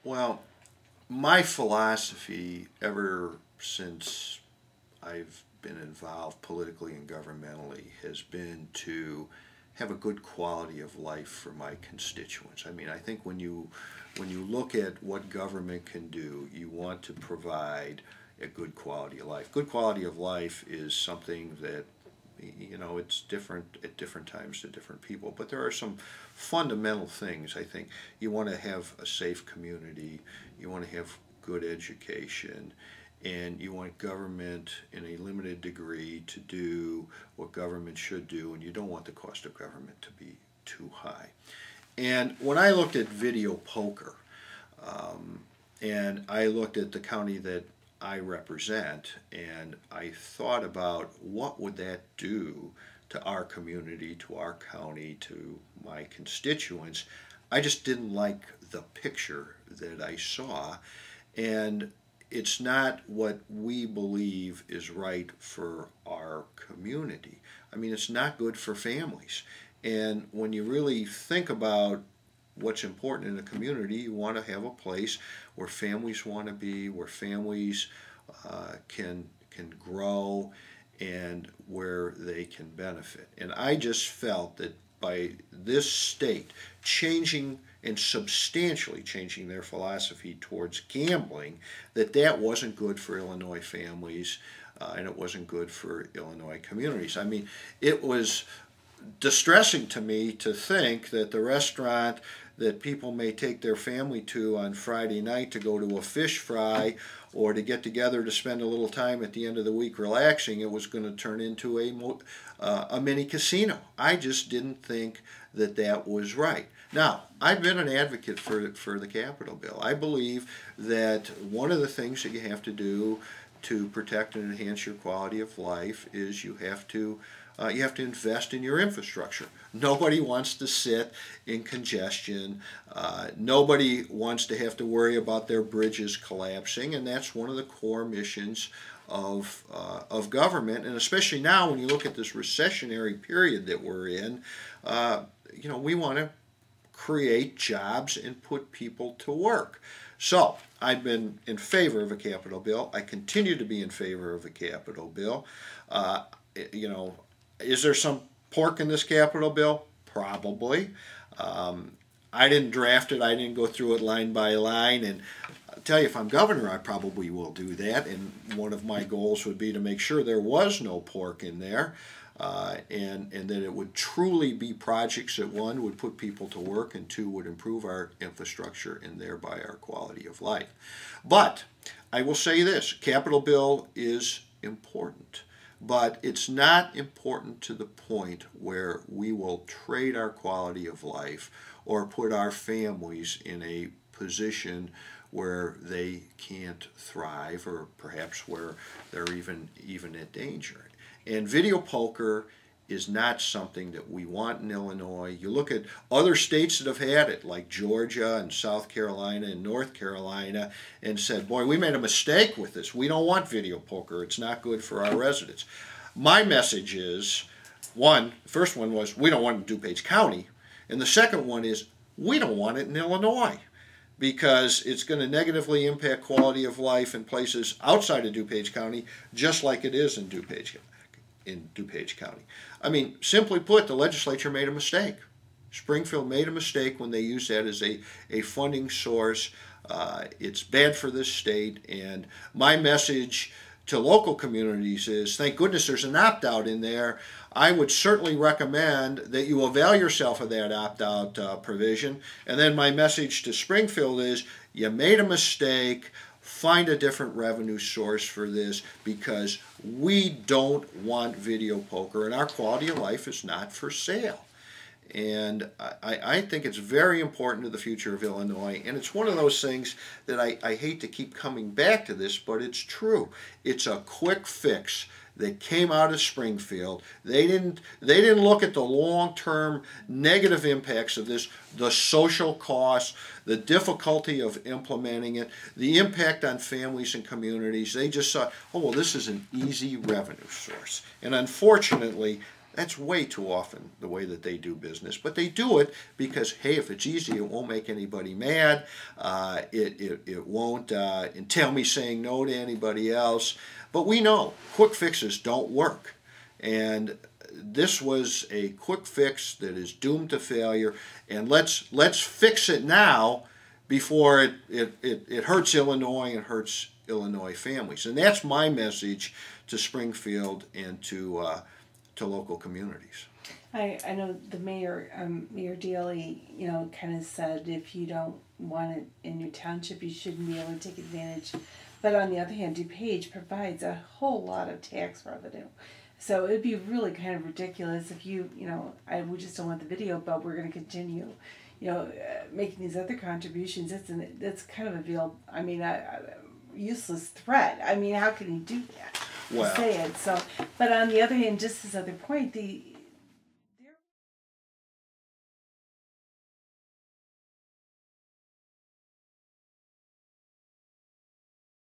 Well, my philosophy ever since I've been involved politically and governmentally has been to have a good quality of life for my constituents. I mean, I think when you look at what government can do, you want to provide a good quality of life. Good quality of life is something that, it's different at different times to different people, but there are some fundamental things. I think you want to have a safe community, you want to have good education, and you want government in a limited degree to do what government should do, and you don't want the cost of government to be too high. And when I looked at video poker, and I looked at the county that I represent, and I thought about what would that do to our community, to our county, to my constituents. I just didn't like the picture that I saw, and it's not what we believe is right for our community. I mean, it's not good for families. And when you really think about what's important in a community, you want to have a place where families want to be, where families can grow, and where they can benefit. And I just felt that by this state changing and substantially changing their philosophy towards gambling, that wasn't good for Illinois families, and it wasn't good for Illinois communities. I mean, it was distressing to me to think that the restaurant that people may take their family to on Friday night to go to a fish fry or to get together to spend a little time at the end of the week relaxing, it was going to turn into a mini casino. I just didn't think that was right. Now, I've been an advocate for the Capital Bill. I believe that one of the things that you have to do to protect and enhance your quality of life is you have to invest in your infrastructure. Nobody wants to sit in congestion. Nobody wants to have to worry about their bridges collapsing, and that's one of the core missions of government. And especially now, when you look at this recessionary period that we're in, we want to create jobs and put people to work. So I've been in favor of a capital bill. I continue to be in favor of a capital bill. Is there some pork in this capital bill? Probably. I didn't draft it. I didn't go through it line by line. And I'll tell you, if I'm governor, I probably will do that. And one of my goals would be to make sure there was no pork in there, and that it would truly be projects that, one, would put people to work, and two, would improve our infrastructure and thereby our quality of life. But I will say this, capital bill is important. But it's not important to the point where we will trade our quality of life or put our families in a position where they can't thrive, or perhaps where they're even in danger. And video poker is not something that we want in Illinois. You look at other states that have had it, like Georgia and South Carolina and North Carolina, and said, boy, we made a mistake with this. We don't want video poker. It's not good for our residents. My message is, the first one was, we don't want it in DuPage County. And the second one is, we don't want it in Illinois, because it's going to negatively impact quality of life in places outside of DuPage County, just like it is in DuPage County. I mean, simply put, the legislature made a mistake. Springfield made a mistake when they used that as a funding source. It's bad for this state, and my message to local communities is, thank goodness there's an opt-out in there. I would certainly recommend that you avail yourself of that opt-out provision. And then my message to Springfield is, you made a mistake. Find a different revenue source for this, because we don't want video poker, and our quality of life is not for sale. And I think it's very important to the future of Illinois, and it's one of those things that I hate to keep coming back to this, but it's true. It's a quick fix that came out of Springfield. They didn't look at the long-term negative impacts of this, the social costs, the difficulty of implementing it, the impact on families and communities. They just thought, oh, well, this is an easy revenue source. And unfortunately, That's way too often the way that they do business. But they do it because, hey, if it's easy, it won't make anybody mad. It won't entail me saying no to anybody else. But we know quick fixes don't work. And this was a quick fix that is doomed to failure. And let's fix it now before it hurts Illinois and hurts Illinois families. And that's my message to Springfield and to local communities. I know the mayor, Mayor Daley, kind of said if you don't want it in your township, you shouldn't be able to take advantage. But on the other hand, DuPage provides a whole lot of tax revenue. So it'd be really kind of ridiculous if we just don't want the video, but we're going to continue, making these other contributions. That's kind of a useless threat. I mean, how can he do that? Well, Say it. So, but on the other hand, just this other point,